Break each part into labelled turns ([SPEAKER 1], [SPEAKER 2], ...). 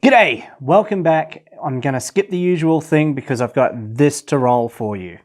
[SPEAKER 1] G'day, welcome back. I'm gonna skip the usual thing because I've got this to roll for you.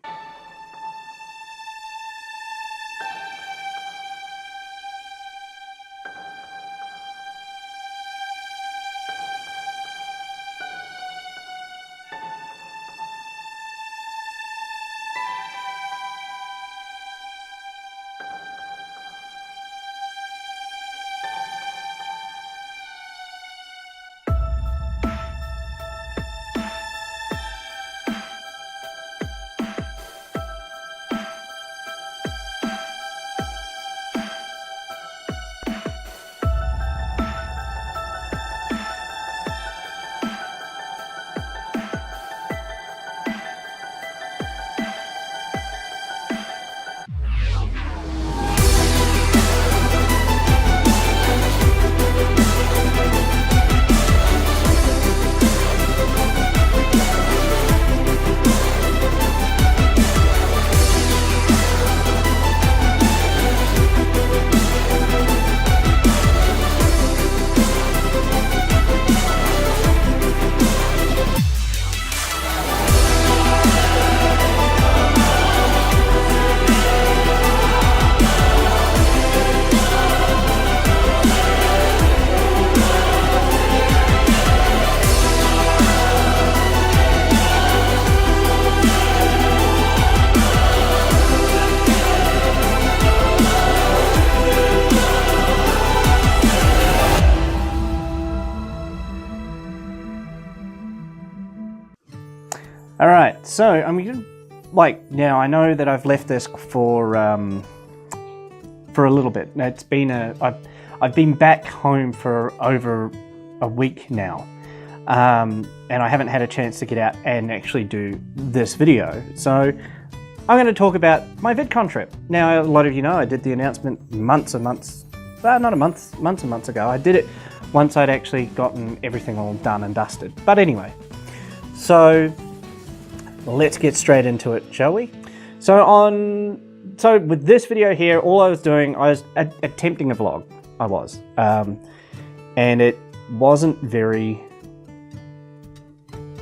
[SPEAKER 1] All right, so I'm gonna, now I know that I've left this for a little bit. It's been I've been back home for over a week now, and I haven't had a chance to get out and actually do this video. So I'm going to talk about my VidCon trip. Now, a lot of you know I did the announcement months and months ago. I did it once I'd actually gotten everything all done and dusted. But anyway, so let's get straight into it, shall we? So with this video here, all I was doing, I was attempting a vlog. I was, and it wasn't very,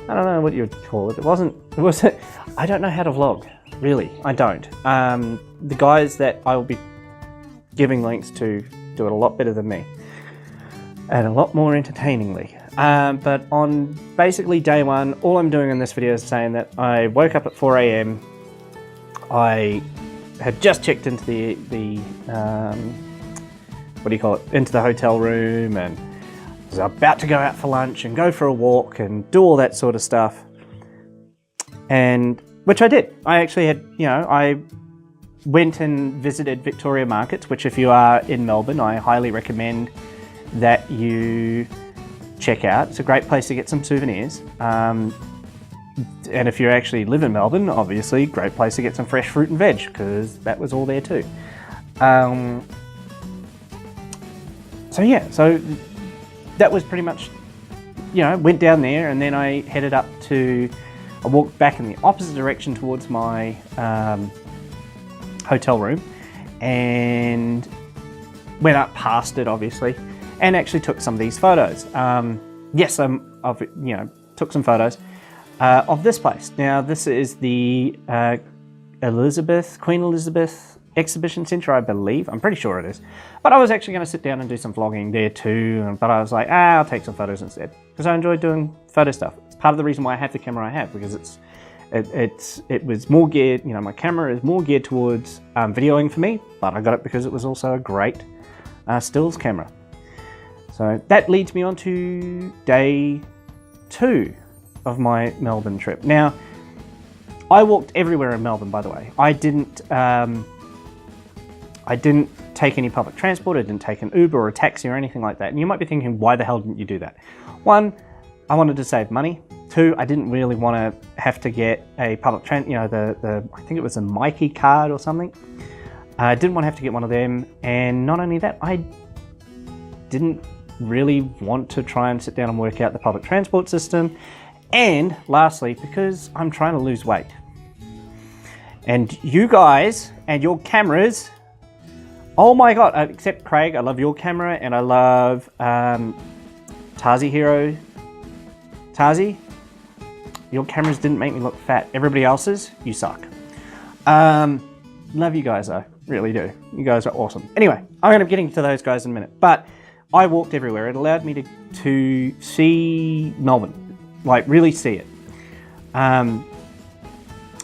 [SPEAKER 1] I don't know what you would call it. It wasn't, I don't know how to vlog, really, I don't. The guys that I will be giving links to do it a lot better than me, and a lot more entertainingly. But on basically day one, all I'm doing in this video is saying that I woke up at 4 AM. I had just checked into the what do you call it, into the hotel room, and was about to go out for lunch and go for a walk and do all that sort of stuff. And which I did. I actually had, I went and visited Victoria Markets, which if you are in Melbourne, I highly recommend that you check out. It's a great place to get some souvenirs. And if you actually live in Melbourne, obviously, great place to get some fresh fruit and veg, because that was all there too. So yeah, so that was pretty much, went down there, and then I headed up I walked back in the opposite direction towards my hotel room, and went up past it, obviously, and actually took some of these photos. Took some photos of this place. Now, this is the Queen Elizabeth Exhibition Centre, I believe. I'm pretty sure it is. But I was actually going to sit down and do some vlogging there too, but I was like, I'll take some photos instead, because I enjoy doing photo stuff. It's part of the reason why I have the camera I have, because it was more geared, my camera is more geared towards videoing for me, but I got it because it was also a great stills camera. So that leads me on to day 2 of my Melbourne trip. Now, I walked everywhere in Melbourne, by the way. I didn't take any public transport. I didn't take an Uber or a taxi or anything like that. And you might be thinking, why the hell didn't you do that? 1, I wanted to save money. 2, I didn't really want to have to get a public I think it was a Mikey card or something. I didn't want to have to get one of them. And not only that, I didn't really want to try and sit down and work out the public transport system. And lastly, because I'm trying to lose weight. And you guys and your cameras, oh my God, except Craig, I love your camera, and I love Tazi Hero Tazi, your cameras didn't make me look fat. Everybody else's, you suck. Love you guys though, really do. You guys are awesome. Anyway, I'm going to be getting to those guys in a minute, but I walked everywhere. It allowed me to see Melbourne, like really see it. And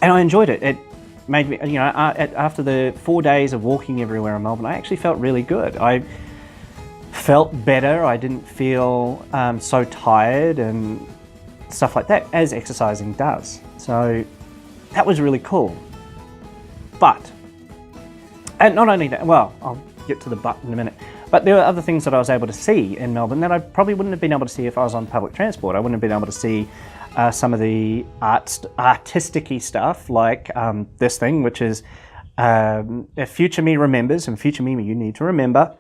[SPEAKER 1] I enjoyed it. It made me, after the 4 days of walking everywhere in Melbourne, I actually felt really good. I felt better. I didn't feel so tired and stuff like that, as exercising does. So that was really cool. But, and not only that, well, I'll get to the but in a minute, but there were other things that I was able to see in Melbourne that I probably wouldn't have been able to see if I was on public transport. I wouldn't have been able to see some of the artistic-y stuff, like this thing, which is if future me remembers, and future me you need to remember,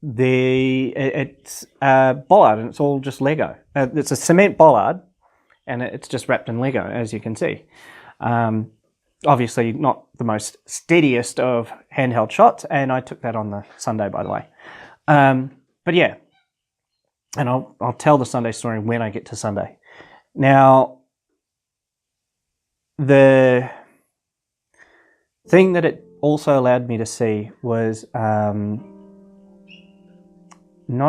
[SPEAKER 1] it's bollard, and it's all just Lego. It's a cement bollard, and it's just wrapped in Lego, as you can see. Obviously not the most steadiest of handheld shots, and I took that on the Sunday, by the way. But yeah, and I'll tell the Sunday story when I get to Sunday. Now, the thing that it also allowed me to see was not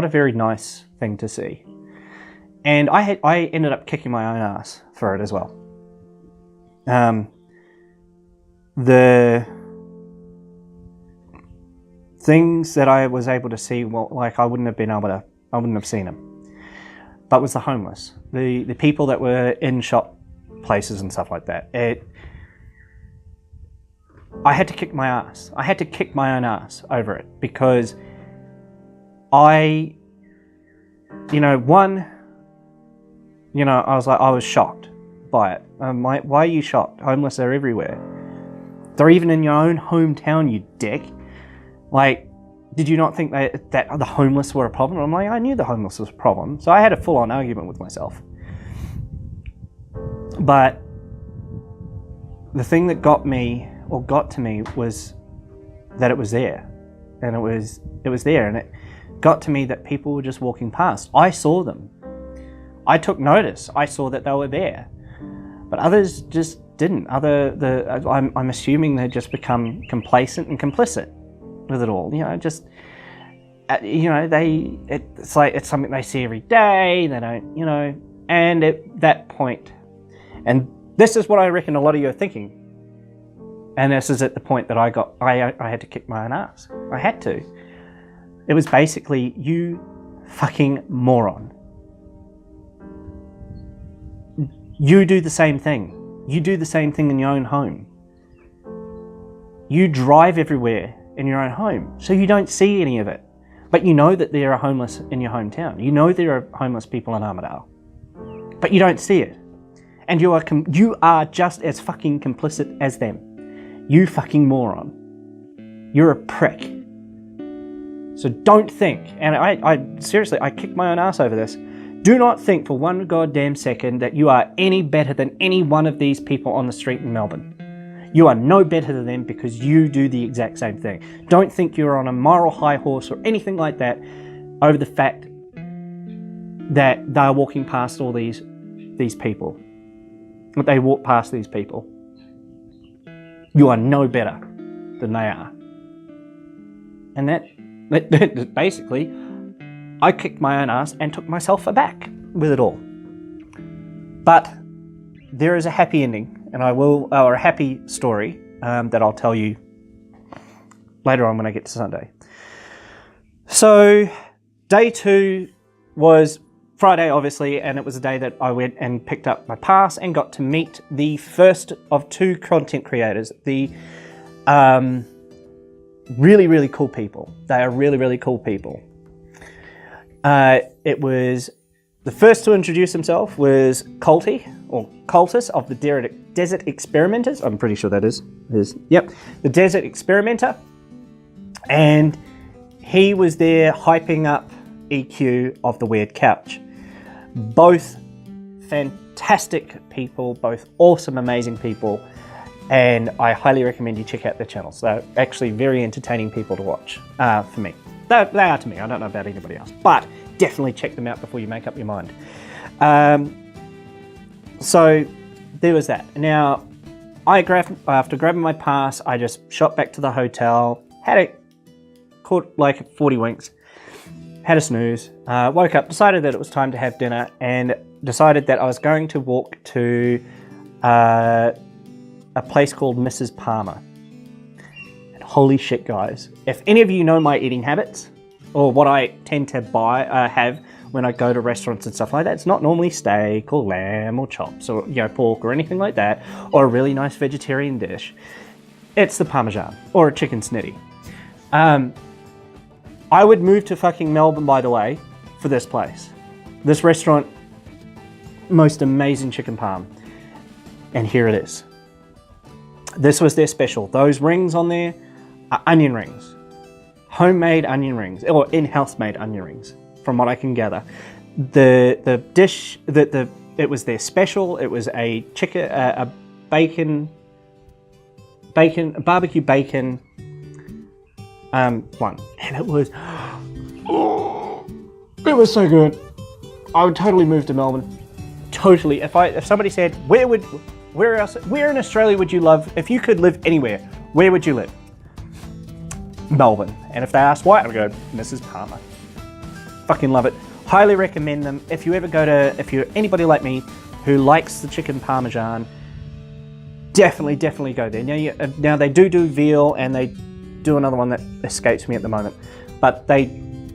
[SPEAKER 1] a very nice thing to see. And I ended up kicking my own ass for it as well. The things that I was able to see, well, like I wouldn't have seen them. But was the homeless, the people that were in shop places and stuff like that. I had to kick my ass. I had to kick my own ass over it because I was shocked by it. Why are you shocked? Homeless are everywhere. They're even in your own hometown, you dick. Like, did you not think that the homeless were a problem? I'm like, I knew the homeless was a problem. So I had a full-on argument with myself. But the thing that got to me was that it was there. And it was there, and it got to me that people were just walking past. I saw them. I took notice. I saw that they were there. But others just didn't. I'm assuming they just become complacent and complicit with it all. It's like it's something they see every day. They don't, and at that point, and this is what I reckon a lot of you are thinking. And this is at the point that I had to kick my own ass. I had to. It was basically, you fucking moron. You do the same thing. You do the same thing in your own home. You drive everywhere in your own home, so you don't see any of it. But you know that there are homeless in your hometown. You know there are homeless people in Armidale. But you don't see it. And you are just as fucking complicit as them. You fucking moron. You're a prick. So don't think, and I seriously, I kicked my own ass over this. Do not think for one goddamn second that you are any better than any one of these people on the street in Melbourne. You are no better than them because you do the exact same thing. Don't think you're on a moral high horse or anything like that over the fact that they're walking past all these people. But they walk past these people. You are no better than they are. And that basically, I kicked my own ass and took myself aback with it all. But there is a happy ending, and or a happy story that I'll tell you later on when I get to Sunday. So, day 2 was Friday, obviously, and it was a day that I went and picked up my pass and got to meet the first of 2 content creators. The really, really cool people. They are really, really cool people. It was the first to introduce himself was Cultus of the Desert Experimenters. I'm pretty sure that is the Desert Experimenter, and he was there hyping up EQ of the Weird Couch. Both fantastic people, both awesome, amazing people, and I highly recommend you check out their channels. They're actually very entertaining people to watch for me. They are to me. I don't know about anybody else. But definitely check them out before you make up your mind. So there was that. Now, after grabbing my pass, I just shot back to the hotel, caught like 40 winks, had a snooze, woke up, decided that it was time to have dinner, and decided that I was going to walk to a place called Mrs. Palmer. And holy shit, guys. If any of you know my eating habits, or what I tend to have when I go to restaurants and stuff like that, it's not normally steak or lamb or chops or pork or anything like that, or a really nice vegetarian dish. It's the Parmesan or a chicken snitty. I would move to fucking Melbourne, by the way, for this place. This restaurant, most amazing chicken parm. And here it is. This was their special. Those rings on there are onion rings. Homemade onion rings, or in-house made onion rings, from what I can gather. The dish, it was their special. It was a chicken, a barbecue bacon one, and it was so good. I would totally move to Melbourne. Totally. If somebody said where in Australia would you love, if you could live anywhere, where would you live? Melbourne. And if they asked why, I would go Mrs. Palmer. Fucking love it. Highly recommend them. If you're anybody like me who likes the chicken parmesan, definitely go there. Now they do veal, and they do another one that escapes me at the moment, but and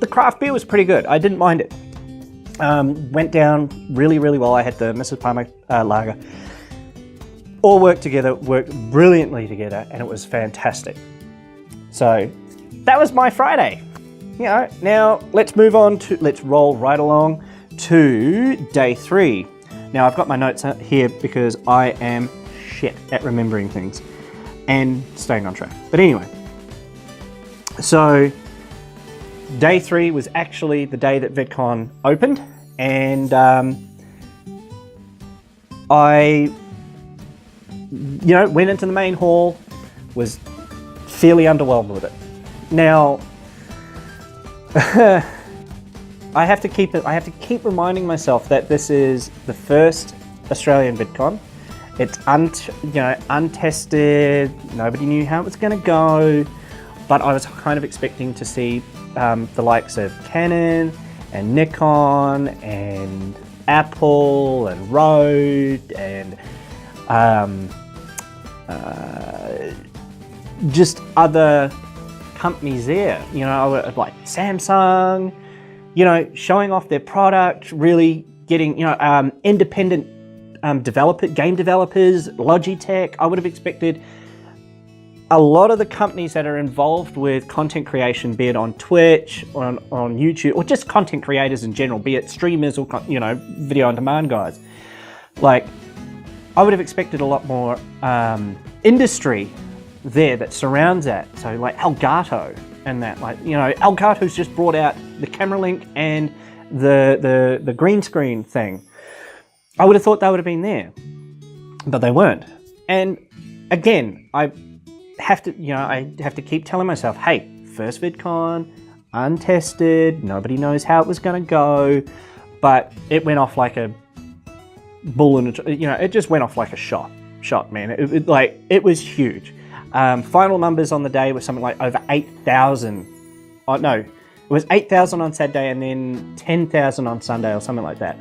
[SPEAKER 1] the craft beer was pretty good. I didn't mind it. Went down really well. I had the Mrs. Palmer lager. All worked brilliantly together, and it was fantastic. So that was my Friday. Now let's roll right along to day 3. Now I've got my notes here because I am shit at remembering things and staying on track. But anyway, so day 3 was actually the day that Vidcon opened, and I went into the main hall, was fairly underwhelmed with it. Now, I have to keep reminding myself that this is the first Australian Vidcon. It's untested. Nobody knew how it was going to go, but I was kind of expecting to see the likes of Canon and Nikon and Apple and Rode and just other companies there, like Samsung, showing off their product, really getting, independent game developers, Logitech. I would have expected a lot of the companies that are involved with content creation, be it on Twitch, on YouTube, or just content creators in general, be it streamers or, video on demand guys. Like, I would have expected a lot more industry there that surrounds that. So like Elgato and that, Elgato's just brought out the camera link and the green screen thing. I would have thought they would have been there, but they weren't. And again, I have to keep telling myself, hey, first VidCon, untested, nobody knows how it was going to go, but it went off like a bull in a, it just went off like a shot, man. It was huge. Final numbers on the day were something like over 8,000. Oh no, it was 8,000 on Saturday and then 10,000 on Sunday or something like that.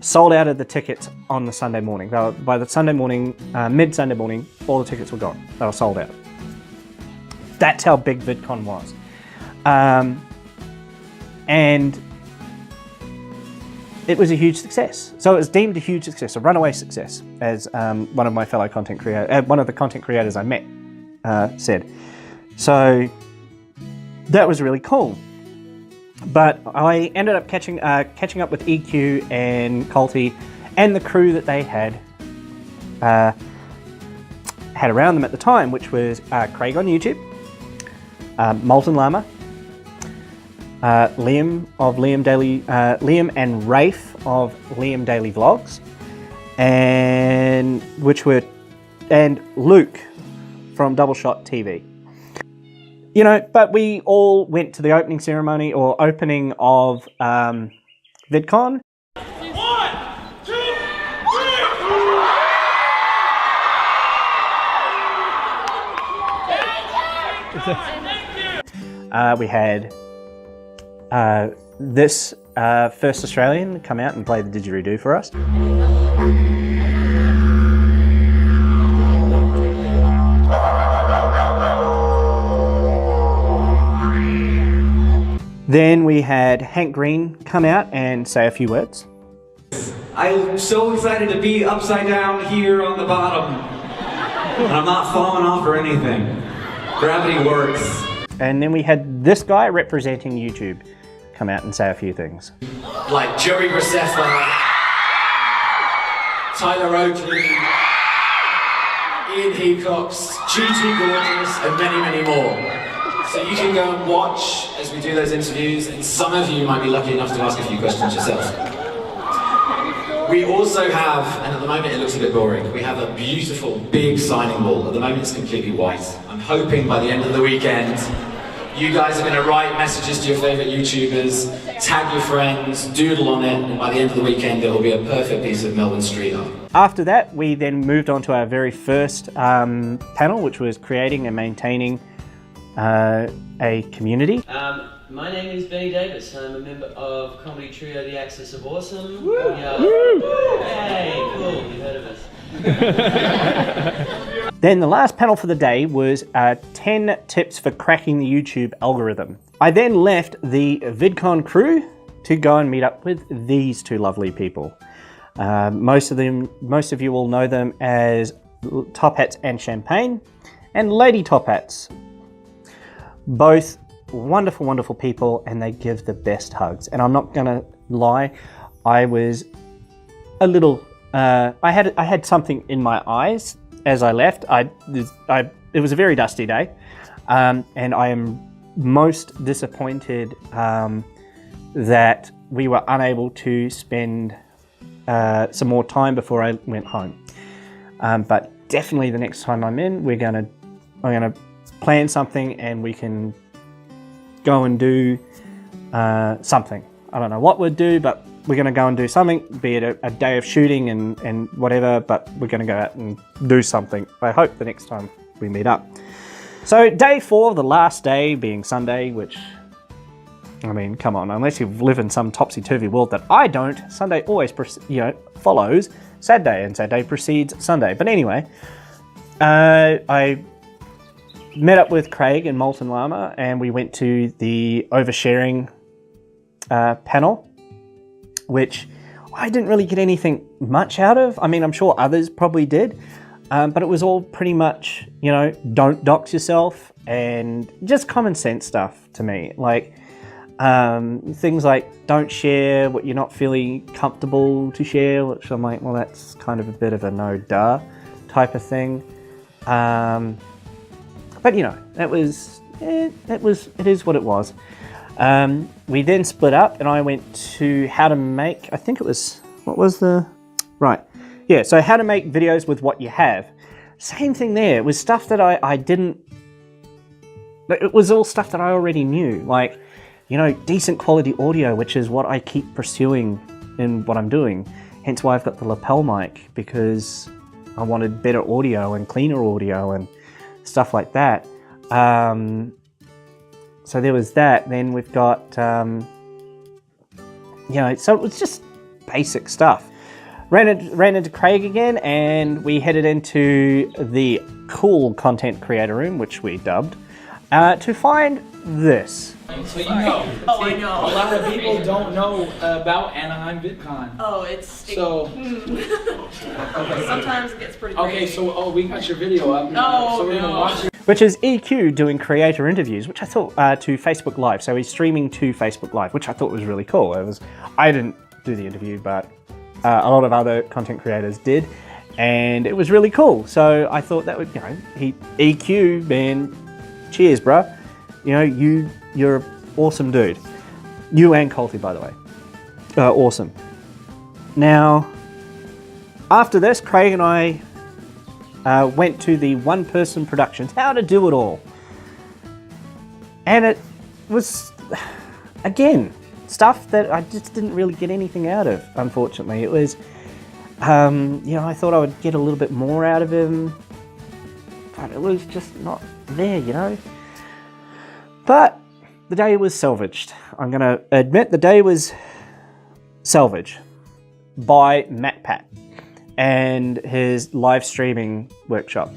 [SPEAKER 1] Sold out of the tickets on the Sunday morning. By the Sunday morning, mid-Sunday morning, all the tickets were gone. They were sold out. That's how big VidCon was. And it was a huge success. So it was deemed a huge success, a runaway success, as one of my fellow content creators, one of the content creators I met said. So that was really cool. But I ended up catching up with EQ and Colty and the crew that they had around them at the time, which was Craig on YouTube, Molten Llama, Liam and Rafe of Liam Daily Vlogs, and Luke from Double Shot TV. You know, but we all went to the opening ceremony or opening of VidCon.
[SPEAKER 2] 1, 2, 3.
[SPEAKER 1] We had this first Australian come out and play the didgeridoo for us. Then we had Hank Green come out and say a few words.
[SPEAKER 3] I'm so excited to be upside down here on the bottom. And I'm not falling off or anything. Gravity works.
[SPEAKER 1] And then we had this guy representing YouTube come out and say a few things.
[SPEAKER 3] Like Joey Graceffa, Tyler Oakley, Ian Heacox, Gigi Gorgeous, and many, many more. So you can go and watch as we do those interviews, and some of you might be lucky enough to ask a few questions yourself. We also have, and at the moment it looks a bit boring, we have a beautiful big signing wall. At the moment it's completely white. I'm hoping by the end of the weekend you guys are going to write messages to your favourite YouTubers, tag your friends, doodle on it, and by the end of the weekend there will be a perfect piece of Melbourne street art.
[SPEAKER 1] After that we then moved on to our very first panel, which was creating and maintaining a community.
[SPEAKER 4] My name is Benny Davis. I'm a member of comedy trio The Axis of Awesome.
[SPEAKER 1] Woo!
[SPEAKER 4] Hey, cool, you've heard of us.
[SPEAKER 1] Then the last panel for the day was 10 tips for cracking the YouTube algorithm. I then left the VidCon crew to go and meet up with these two lovely people. Most of you will know them as Top Hats and Champagne and Lady Top Hats. Both wonderful, wonderful people, and they give the best hugs. And I'm not gonna lie, I was a little, I had something in my eyes as I left. It was a very dusty day, and I am most disappointed that we were unable to spend some more time before I went home. But definitely the next time I'm in, I'm gonna plan something and we can go and do something. I don't know what we'd do, but we're going to go and do something, be it a day of shooting and whatever, but we're going to go out and do something. I hope the next time we meet up. So day 4, the last day being Sunday, which, I mean, come on, unless you live in some topsy-turvy world that I don't, Sunday always follows Saturday and Saturday precedes Sunday. But anyway, I met up with Craig and Molten Llama and we went to the oversharing panel, which I didn't really get anything much out of. I mean, I'm sure others probably did, but it was all pretty much, don't dox yourself and just common sense stuff to me. Like things like don't share what you're not feeling comfortable to share, which I'm like, well, that's kind of a bit of a no duh type of thing. But it is what it was. We then split up and I went to how to make, I think it was, so how to make videos with what you have. Same thing there, it was stuff that I didn't, it was all stuff that I already knew, like, decent quality audio, which is what I keep pursuing in what I'm doing. Hence why I've got the lapel mic, because I wanted better audio and cleaner audio and stuff like that. So there was that. Then we've got, so it was just basic stuff. Ran into Craig again, and we headed into the cool content creator room, which we dubbed, to find this.
[SPEAKER 5] So I know. A lot of people don't know about Anaheim VidCon.
[SPEAKER 6] Oh, it's sticky.
[SPEAKER 5] So
[SPEAKER 6] sometimes it gets pretty
[SPEAKER 5] okay,
[SPEAKER 6] crazy.
[SPEAKER 5] so we got your video up.
[SPEAKER 6] Oh,
[SPEAKER 5] so we're gonna watch it.
[SPEAKER 1] Which is EQ doing creator interviews, which I thought to Facebook Live. So he's streaming to Facebook Live, which I thought was really cool. I didn't do the interview, but a lot of other content creators did, and it was really cool. So I thought that would, EQ, man, cheers, bruh. You're an awesome dude. You and Colty, by the way. Awesome. Now, after this, Craig and I went to the one-person productions, how to do it all. And it was, again, stuff that I just didn't really get anything out of, unfortunately. It was, I thought I would get a little bit more out of him, but it was just not there. But the day was salvaged. I'm going to admit the day was salvaged by MacPat and his live streaming workshop.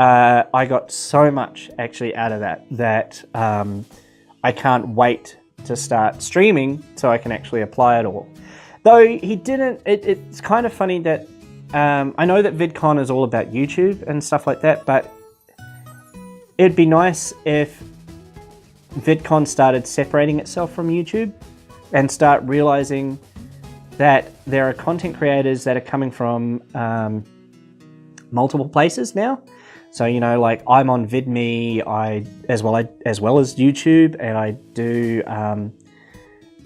[SPEAKER 1] I got so much actually out of that I can't wait to start streaming so I can actually apply it all. Though he didn't, it's kind of funny that I know that VidCon is all about YouTube and stuff like that, but it'd be nice if VidCon started separating itself from YouTube and start realizing that there are content creators that are coming from multiple places now. So, like I'm on VidMe, as well as YouTube, and I do,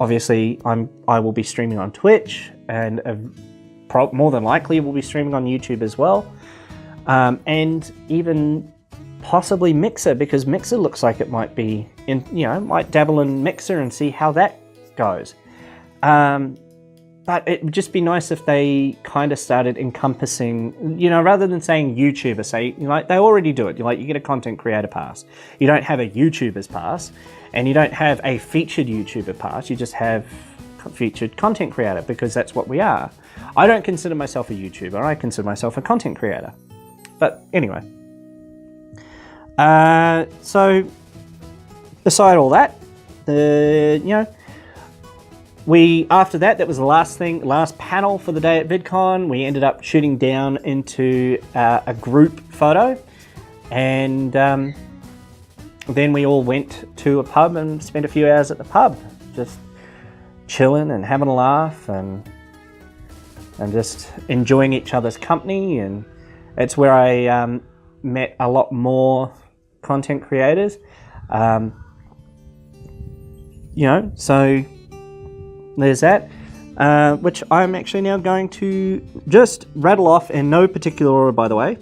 [SPEAKER 1] obviously I will be streaming on Twitch, and more than likely will be streaming on YouTube as well. And even possibly Mixer, because Mixer looks like it might be might dabble in Mixer and see how that goes. But it would just be nice if they kind of started encompassing, rather than saying YouTuber, say, they already do it. You get a content creator pass. You don't have a YouTuber's pass, and you don't have a featured YouTuber pass. You just have featured content creator, because that's what we are. I don't consider myself a YouTuber. I consider myself a content creator. But anyway. So, beside all that, after that was the last panel for the day at VidCon. We ended up shooting down into a group photo, and then we all went to a pub and spent a few hours at the pub, just chilling and having a laugh and just enjoying each other's company. And it's where I met a lot more content creators, so there's that, which I'm actually now going to just rattle off in no particular order, by the way.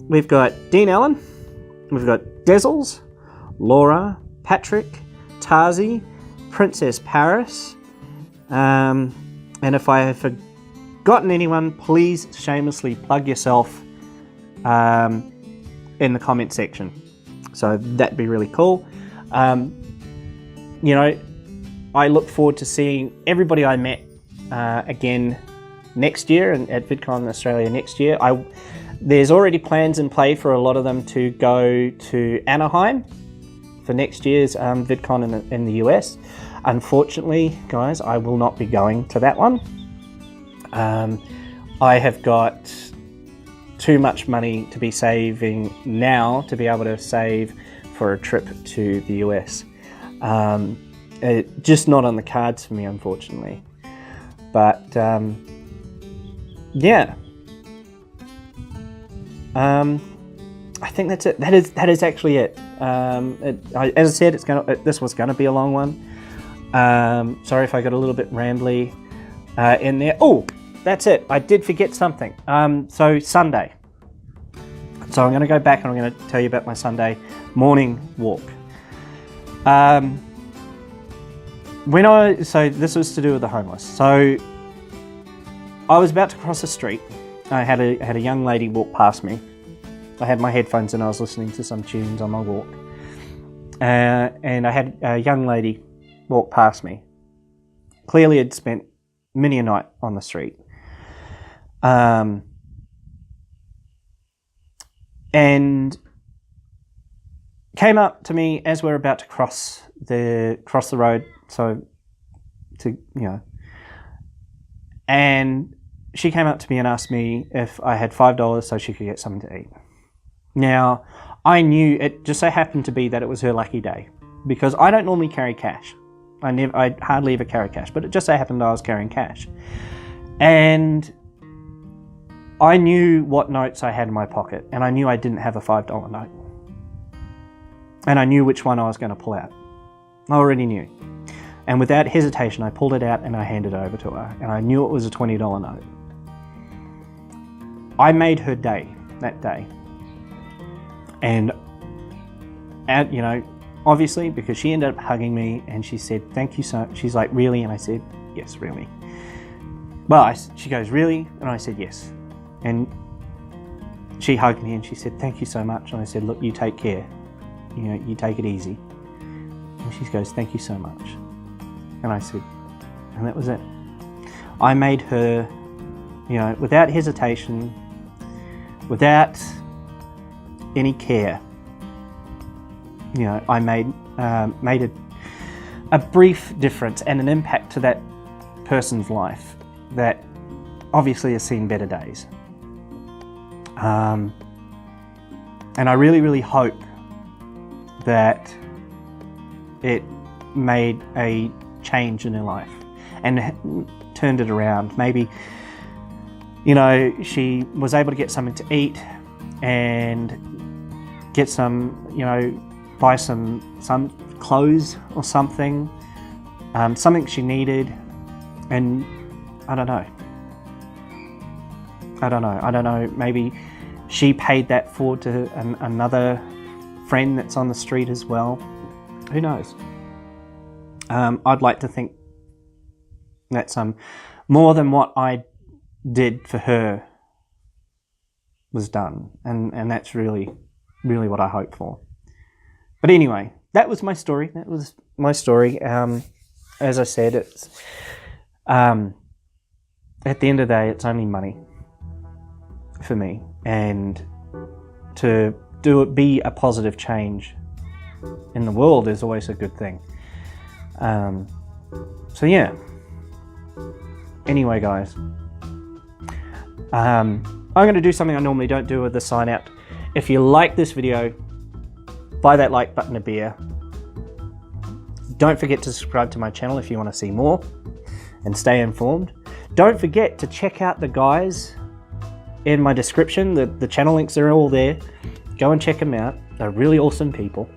[SPEAKER 1] We've got Dean Allen, we've got Dezzles, Laura, Patrick, Tarzi, Princess Paris, and if I have forgotten anyone, please shamelessly plug yourself in the comment section. So that'd be really cool. I look forward to seeing everybody I met again next year and at VidCon Australia next year. There's already plans in play for a lot of them to go to Anaheim for next year's VidCon in the US. Unfortunately, guys, I will not be going to that one. I have got too much money to be saving now to be able to save for a trip to the US. Just not on the cards for me, unfortunately. But yeah, I think that's it. That is actually it. As I said, this was going to be a long one. Sorry if I got a little bit rambly in there. Oh, that's it. I did forget something. So Sunday. So I'm going to go back and I'm going to tell you about my Sunday morning walk. So this was to do with the homeless. So I was about to cross the street. I had a young lady walk past me. I had my headphones and I was listening to some tunes on my walk. And I had a young lady walk past me. Clearly had spent many a night on the street. And came up to me as we're about to cross the road. So, and she came up to me and asked me if I had $5 so she could get something to eat. Now, I knew it just so happened to be that it was her lucky day, because I don't normally carry cash. I hardly ever carry cash, but it just so happened I was carrying cash. And I knew what notes I had in my pocket, and I knew I didn't have a $5 note. And I knew which one I was going to pull out. I already knew. And without hesitation, I pulled it out and I handed it over to her. And I knew it was a $20 note. I made her day that day. And and you know, obviously, because she ended up hugging me and she said, thank you so, she's like, really? And I said, yes, really. Well, she goes, really? And I said, yes. And she hugged me and she said, thank you so much. And I said, look, you take care. You know, you take it easy. And she goes, thank you so much. And I said, and that was it. I made her, you know, without hesitation, without any care, you know, I made a brief difference and an impact to that person's life that obviously has seen better days. And I really, really hope that it made a change in her life and turned it around. Maybe, you know, she was able to get something to eat and get some, you know, buy some clothes or something, something she needed, and I don't know, maybe she paid that forward to another friend that's on the street as well. Who knows? I'd like to think that more than what I did for her was done, and that's really, really what I hope for. But anyway, that was my story. As I said, it's at the end of the day, it's only money for me, and to be a positive change in the world is always a good thing. So yeah. Anyway, guys, I'm going to do something I normally don't do with the sign out. If you like this video, buy that like button a beer. Don't forget to subscribe to my channel if you want to see more and stay informed. Don't forget to check out the guys in my description. The channel links are all there. Go and check them out. They're really awesome people.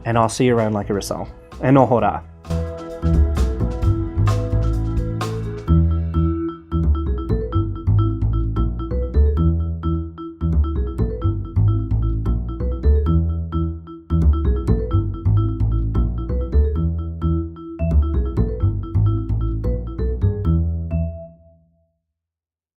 [SPEAKER 1] And I'll see you around like a result. E no hora.